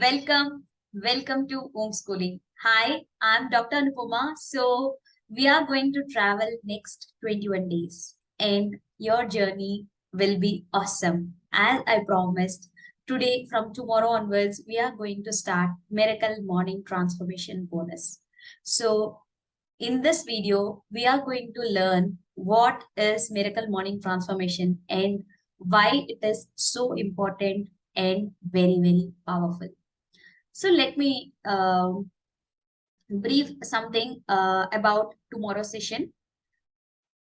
Welcome to homeschooling. Hi, I'm Dr. Anupama. So, we are going to travel next 21 days, and your journey will be awesome. As I promised, today, from tomorrow onwards, we are going to start Miracle Morning Transformation Bonus. So, in this video, we are going to learn what is Miracle Morning Transformation and why it is so important and very powerful. So let me brief something about tomorrow's session.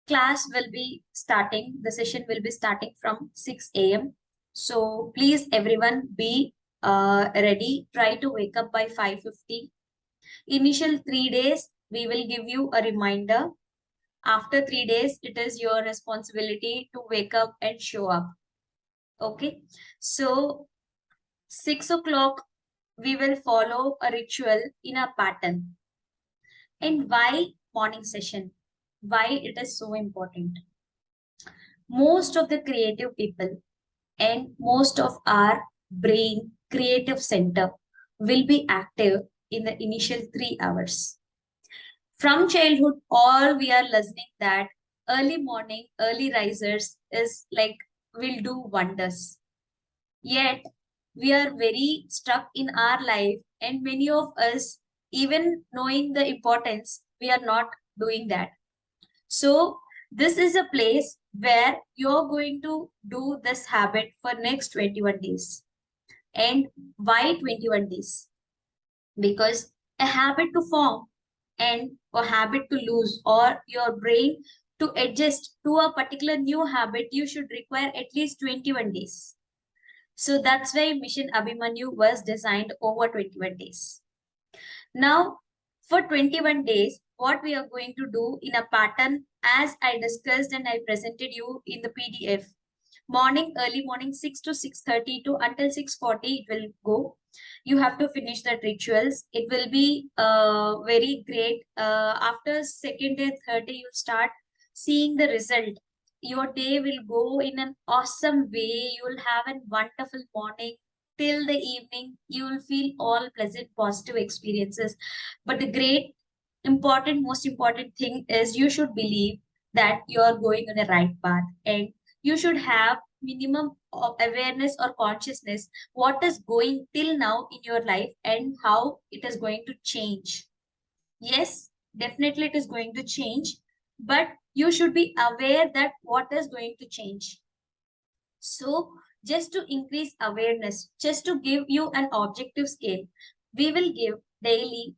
Class will be starting, the session will be starting from 6 a.m. So please everyone be ready. Try to wake up by 5:50. Initial 3 days, we will give you a reminder. After 3 days, it is your responsibility to wake up and show up. Okay. So 6 o'clock, we will follow a ritual in a pattern. And why morning session? Why it is so important? Most of the creative people and most of our brain creative center will be active in the initial 3 hours. From childhood, all we are listening that early morning, early risers is like will do wonders. Yet we are very stuck in our life, and many of us, even knowing the importance, we are not doing that. So this is a place where you're going to do this habit for next 21 days. And why 21 days? Because a habit to form and a habit to lose, or your brain to adjust to a particular new habit, you should require at least 21 days. So that's why Mission Abhimanyu was designed over 21 days. Now, for 21 days, what we are going to do in a pattern, as I discussed and I presented you in the PDF. Morning, early morning, 6 to 6:30 to until 6:40, it will go. You have to finish the rituals. It will be very great. After second day, third day, you start seeing the result. Your day will go in an awesome way. You will have a wonderful morning. Till the evening, you will feel all pleasant, positive experiences. But the most important thing is you should believe that you are going on the right path, and you should have minimum of awareness or consciousness what is going till now in your life and how it is going to change. Yes, definitely it is going to change, but you should be aware that what is going to change. So just to increase awareness, just to give you an objective scale, we will give daily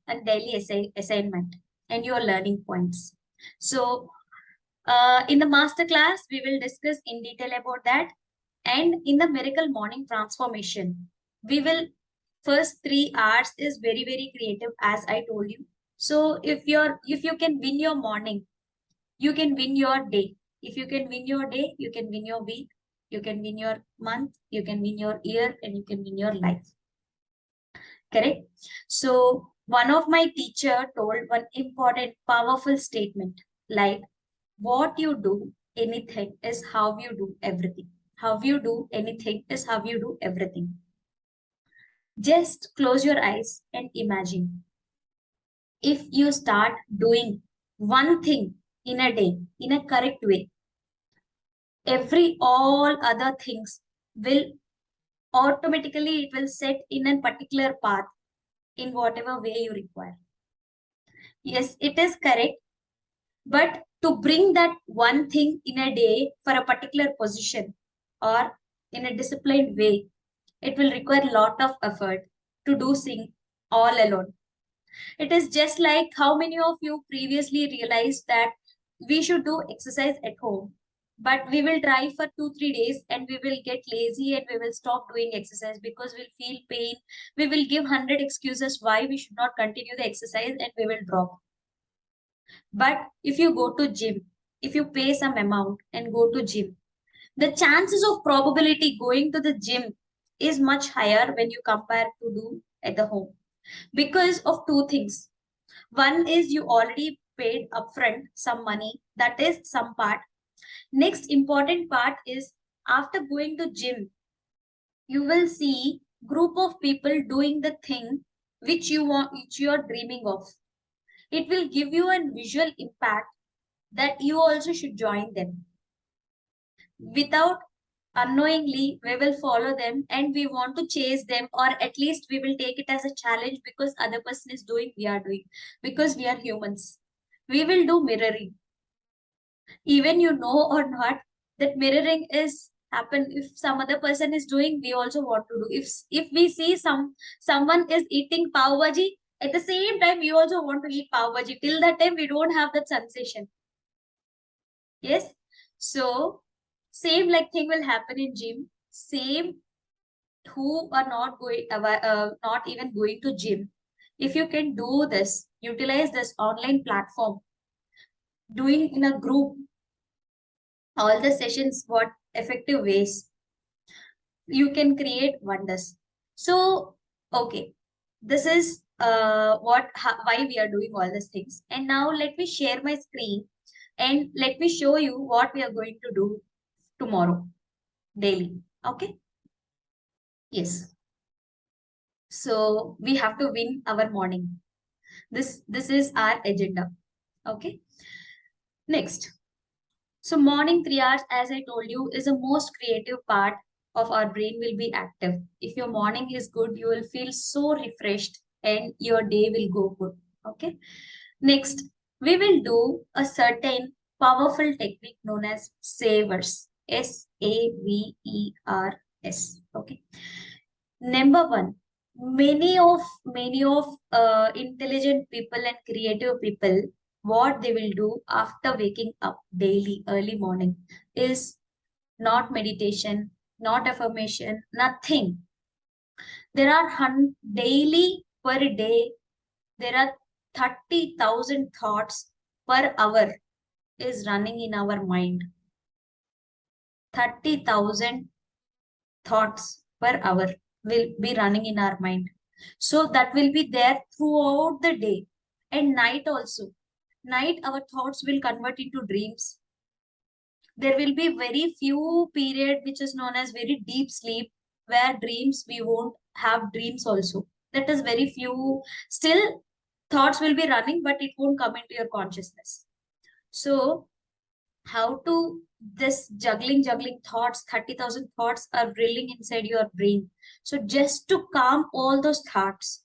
assignment and your learning points. So in the master class, we will discuss in detail about that. And in the miracle morning transformation, we will first 3 hours is very creative, as I told you. So if you can win your morning, you can win your day. If you can win your day, you can win your week, you can win your month, you can win your year, and you can win your life. Correct? So one of my teacher told one important, powerful statement like, what you do anything is how you do everything. How you do anything is how you do everything. Just close your eyes and imagine. If you start doing one thing in a day in a correct way, all other things will automatically, it will set in a particular path in whatever way you require. Yes, it is correct. But to bring that one thing in a day for a particular position or in a disciplined way, it will require a lot of effort to do thing all alone. It is just like how many of you previously realized that we should do exercise at home, but we will try for 2-3 days and we will get lazy and we will stop doing exercise because we'll feel pain. We will give 100 excuses why we should not continue the exercise and we will drop. But if you go to gym, if you pay some amount and go to gym, the chances of probability going to the gym is much higher when you compare to do at the home because of two things. One is you already paid upfront some money, that is some part. Next important part is after going to gym, you will see group of people doing the thing which you want, which you are dreaming of. It will give you a visual impact that you also should join them. Without unknowingly, we will follow them and we want to chase them, or at least we will take it as a challenge because other person is doing, we are doing, because we are humans. We will do mirroring. Even you know or not, that mirroring is happen. If some other person is doing, we also want to do. If we see someone is eating pav bhaji, at the same time we also want to eat pav bhaji. Till that time we don't have that sensation. Yes. So same like thing will happen in gym. Same who are not going, not even going to gym. If you can do this, utilize this online platform, doing in a group, all the sessions, what effective ways you can create wonders. So, okay, this is why we are doing all these things. And now let me share my screen and let me show you what we are going to do tomorrow daily. Okay. Yes. So we have to win our morning. This is our agenda. Okay. Next. So morning 3 hours, as I told you, is the most creative part of our brain will be active. If your morning is good, you will feel so refreshed and your day will go good. Okay. Next, we will do a certain powerful technique known as savers. Savers. Okay. Number one, many of intelligent people and creative people, what they will do after waking up daily, early morning, is not meditation, not affirmation, nothing. There are daily per day, there are 30,000 thoughts per hour is running in our mind. 30,000 thoughts per hour will be running in our mind. So that will be there throughout the day and night also. Night, our thoughts will convert into dreams. There will be very few period which is known as very deep sleep, where dreams, we won't have dreams also. That is very few. Still, thoughts will be running, but it won't come into your consciousness. So how to this juggling thoughts, 30,000 thoughts are drilling inside your brain. So just to calm all those thoughts,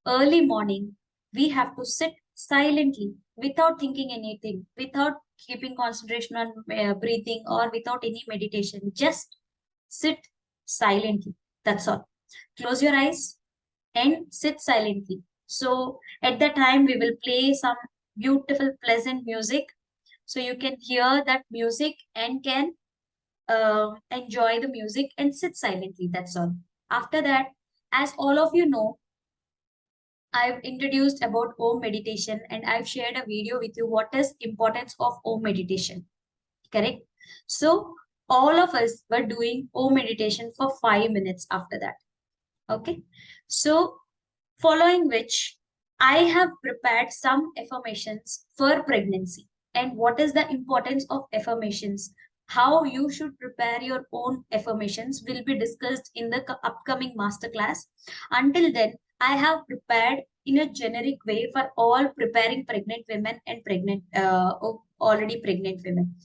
early morning, we have to sit silently without thinking anything, without keeping concentration on breathing or without any meditation. Just sit silently. That's all. Close your eyes and sit silently. So at that time, we will play some beautiful, pleasant music. So you can hear that music and can enjoy the music and sit silently. That's all. After that, as all of you know, I've introduced about Om meditation and I've shared a video with you what is importance of Om meditation. Correct? So all of us were doing Om meditation for 5 minutes after that. Okay. So following which I have prepared some affirmations for pregnancy. And what is the importance of affirmations? How you should prepare your own affirmations will be discussed in the upcoming masterclass. Until then, I have prepared in a generic way for all preparing pregnant women and already pregnant women.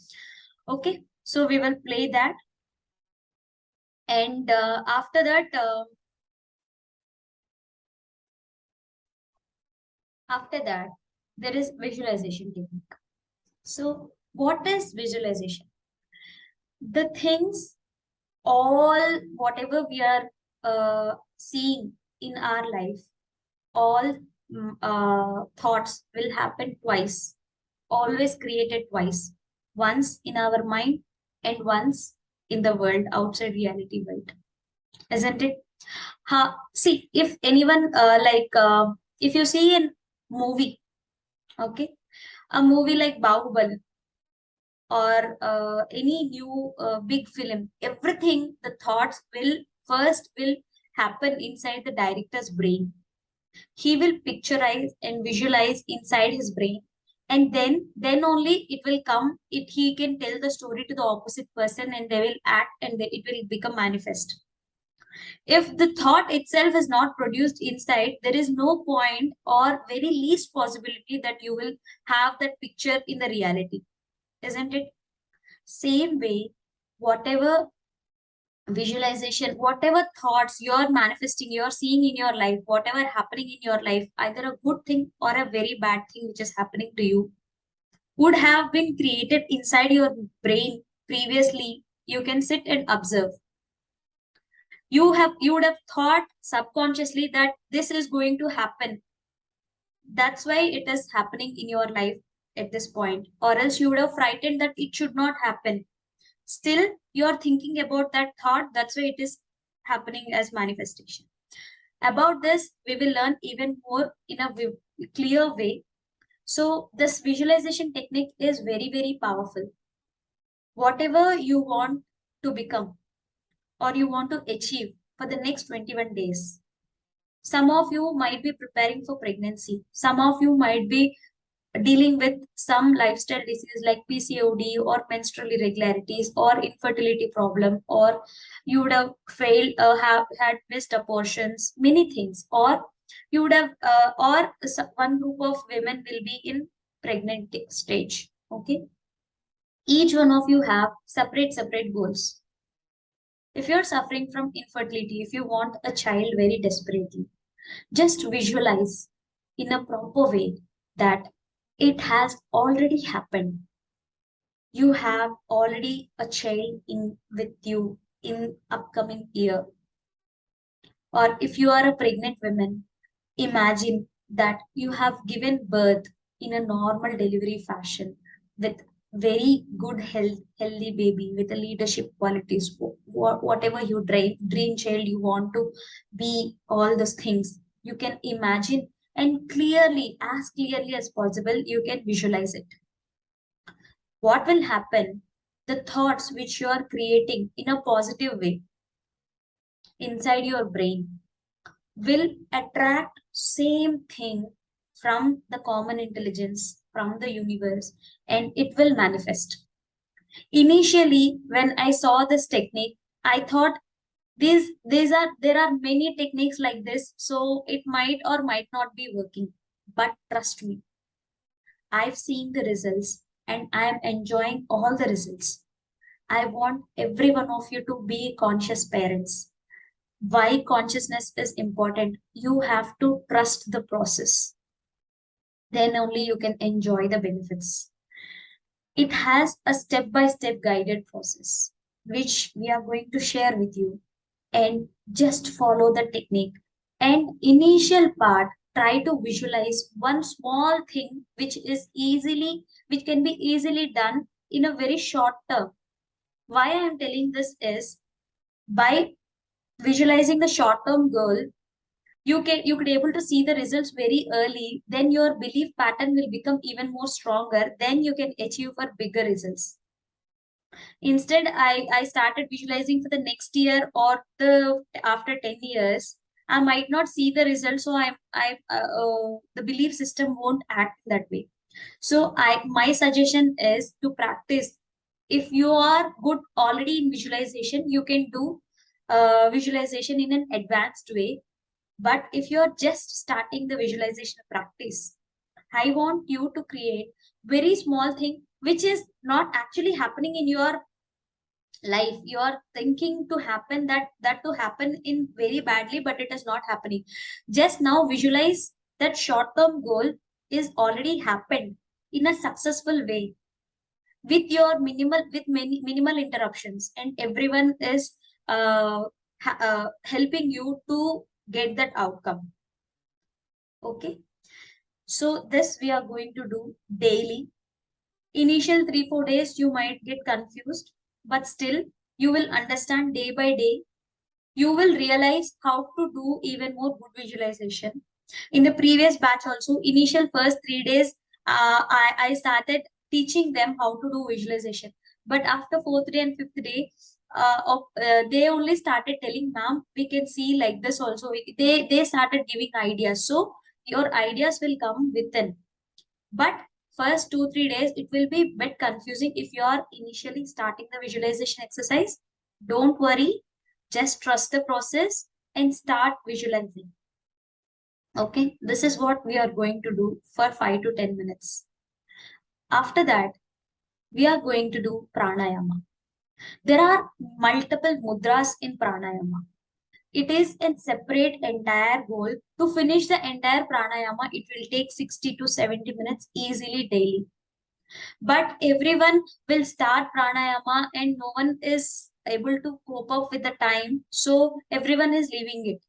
Okay, so we will play that. And after that, there is visualization technique. So, what is visualization? The things, all whatever we are seeing in our life, all thoughts will happen twice, always created twice. Once in our mind and once in the world, outside reality world. Isn't it? See, if anyone, if you see a movie, okay, a movie like Bahubali, or any new big film, everything, the thoughts will happen inside the director's brain. He will picturize and visualize inside his brain, and then only it will come. He can tell the story to the opposite person, and they will act, and it will become manifest. If the thought itself is not produced inside, there is no point or very least possibility that you will have that picture in the reality, isn't it? Same way, whatever visualization, whatever thoughts you're manifesting, you're seeing in your life, whatever happening in your life, either a good thing or a very bad thing which is happening to you, would have been created inside your brain previously. You can sit and observe. You would have thought subconsciously that this is going to happen. That's why it is happening in your life at this point. Or else you would have frightened that it should not happen. Still, you're thinking about that thought. That's why it is happening as manifestation. About this, we will learn even more in a clear way. So, this visualization technique is very, very powerful. Whatever you want to become or you want to achieve for the next 21 days, some of you might be preparing for pregnancy. Some of you might be dealing with some lifestyle disease like PCOD or menstrual irregularities or infertility problem, or you would have failed, have had missed abortions, many things, or you would have, one group of women will be in pregnant stage. Okay, each one of you have separate goals. If you're suffering from infertility, if you want a child very desperately, just visualize in a proper way that it has already happened. You have already a child in with you in upcoming year. Or if you are a pregnant woman, imagine that you have given birth in a normal delivery fashion with very good health, healthy baby with the leadership qualities, whatever you dream child you want to be, all those things you can imagine, and clearly, as clearly as possible, you can visualize it. What will happen? The thoughts which you are creating in a positive way inside your brain will attract same thing from the common intelligence from the universe, and it will manifest. Initially when I saw this technique, I thought these are there are many techniques like this, so it might or might not be working. But trust me, I've seen the results and I am enjoying all the results. I want every one of you to be conscious parents. Why consciousness is important? You have to trust the process. Then only you can enjoy the benefits. It has a step-by-step guided process, which we are going to share with you. And just follow the technique. And initial part, try to visualize one small thing which can be easily done in a very short term. Why I am telling this is, by visualizing the short-term goal, you could able to see the results very early. Then your belief pattern will become even more stronger. Then you can achieve for bigger results. Instead, I started visualizing for the next year or the after 10 years. I might not see the results, so the belief system won't act that way. So my suggestion is to practice. If you are good already in visualization, you can do visualization in an advanced way. But if you're just starting the visualization practice, I want you to create very small thing which is not actually happening in your life. You are thinking to happen, that to happen in very badly, but it is not happening. Just now visualize that short-term goal is already happened in a successful way with your minimal interruptions, and everyone is helping you to get that outcome. Okay, so this we are going to do daily. Initial 3-4 days you might get confused, but still you will understand day by day. You will realize how to do even more good visualization. In the previous batch also, initial first 3 days, I started teaching them how to do visualization. But after fourth day and fifth day, they only started telling, ma'am, we can see like this also. They started giving ideas. So your ideas will come within. But first 2-3 days, it will be bit confusing if you are initially starting the visualization exercise. Don't worry. Just trust the process and start visualizing. Okay, this is what we are going to do for 5 to 10 minutes. After that, we are going to do pranayama. There are multiple mudras in pranayama. It is a separate entire goal. To finish the entire pranayama, it will take 60 to 70 minutes easily daily. But everyone will start pranayama and no one is able to cope up with the time. So everyone is leaving it.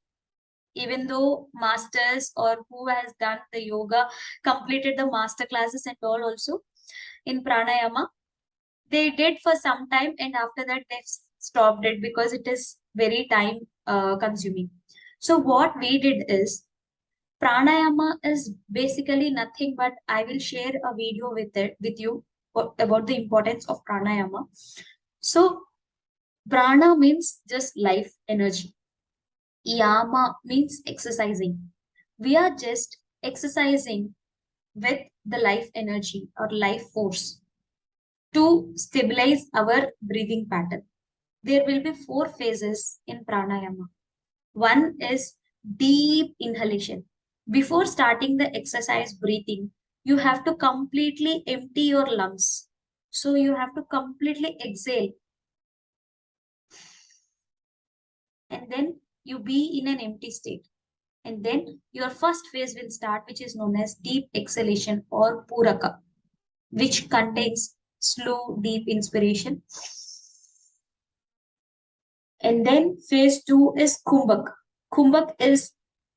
Even though masters or who has done the yoga, completed the master classes and all also in pranayama, they did for some time and after that they stopped it because it is very time consuming. So what we did is pranayama is basically nothing but I will share a video with you about the importance of pranayama. So prana means just life energy. Yama means exercising. We are just exercising with the life energy or life force to stabilize our breathing pattern. There will be 4 phases in pranayama. One is deep inhalation. Before starting the exercise breathing, you have to completely empty your lungs. So you have to completely exhale and then you be in an empty state. And then your first phase will start, which is known as deep exhalation or puraka, which contains slow, deep inspiration. And then phase 2 is kumbhak. Kumbhak is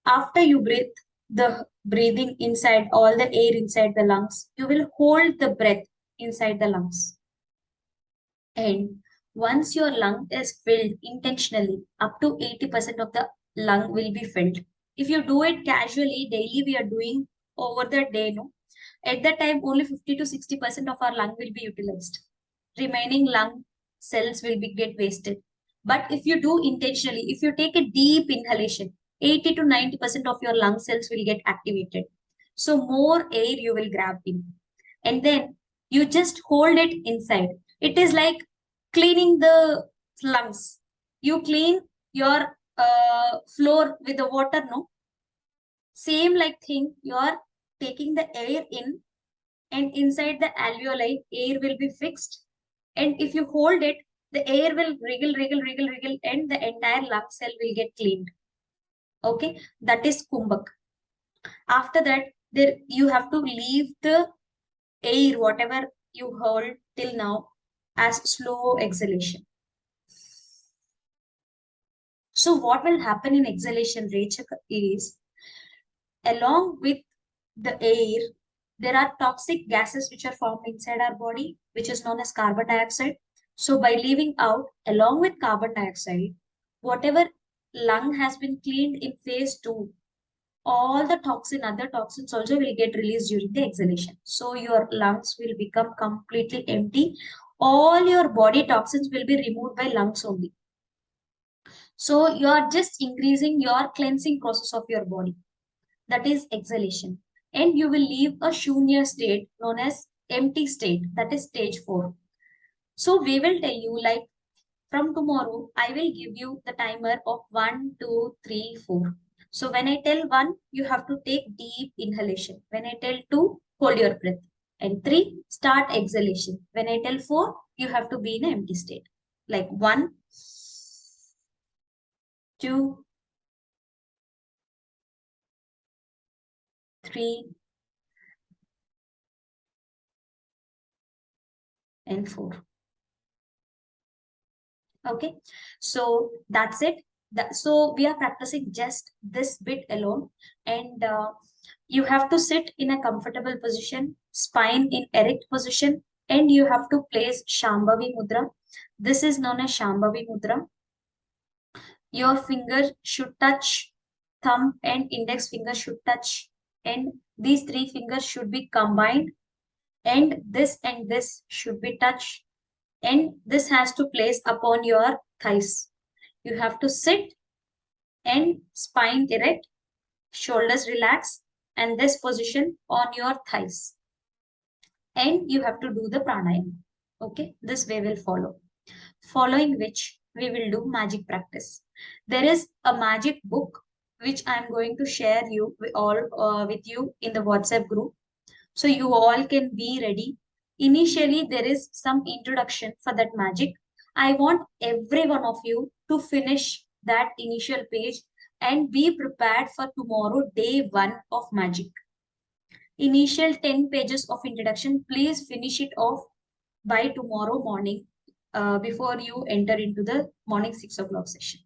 after you breathe, the breathing inside, all the air inside the lungs, you will hold the breath inside the lungs. And once your lung is filled intentionally, up to 80% of the lung will be filled. If you do it casually, daily we are doing over the day, no? At that time, only 50 to 60% of our lung will be utilized. Remaining lung cells will be get wasted. But if you do intentionally, if you take a deep inhalation, 80 to 90% of your lung cells will get activated. So more air you will grab in. And then you just hold it inside. It is like cleaning the lungs. You clean your floor with the water, no? Same like thing, you are taking the air in and inside the alveoli, air will be fixed. And if you hold it, the air will wriggle, wriggle, wriggle, wriggle, and the entire lung cell will get cleaned. Okay, that is kumbhak. After that, there you have to leave the air, whatever you hold till now, as slow exhalation. So what will happen in exhalation, Rachaka, is along with the air, there are toxic gases which are formed inside our body, which is known as carbon dioxide. So by leaving out, along with carbon dioxide, whatever lung has been cleaned in phase 2, all the other toxins also will get released during the exhalation. So your lungs will become completely empty. All your body toxins will be removed by lungs only. So you are just increasing your cleansing process of your body. That is exhalation. And you will leave a shunya state known as empty state. That is stage 4. So we will tell you like from tomorrow, I will give you the timer of 1, 2, 3, 4. So when I tell 1, you have to take deep inhalation. When I tell 2, hold your breath. And 3, start exhalation. When I tell 4, you have to be in an empty state. Like 1, 2, 3, and 4. Okay, so that's it. So we are practicing just this bit alone, and you have to sit in a comfortable position, spine in erect position, and you have to place Shambhavi Mudra. This is known as Shambhavi Mudra. Your finger should touch, thumb and index finger should touch, and these 3 fingers should be combined, and this should be touched, and this has to place upon your thighs. You have to sit and spine erect, shoulders relaxed, and this position on your thighs. And you have to do the pranayama. Okay, this way will follow. Following which we will do magic practice. There is a magic book which I'm going to share you with you in the WhatsApp group, so you all can be ready. Initially, there is some introduction for that magic. I want every one of you to finish that initial page and be prepared for tomorrow, day one of magic. Initial 10 pages of introduction, please finish it off by tomorrow morning, before you enter into the morning 6 o'clock session.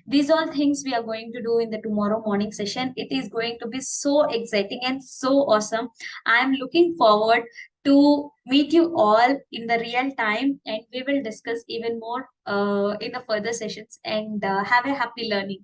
These all things we are going to do in the tomorrow morning session. It is going to be so exciting and so awesome. I am looking forward to meet you all in the real time, and we will discuss even more in the further sessions, and have a happy learning.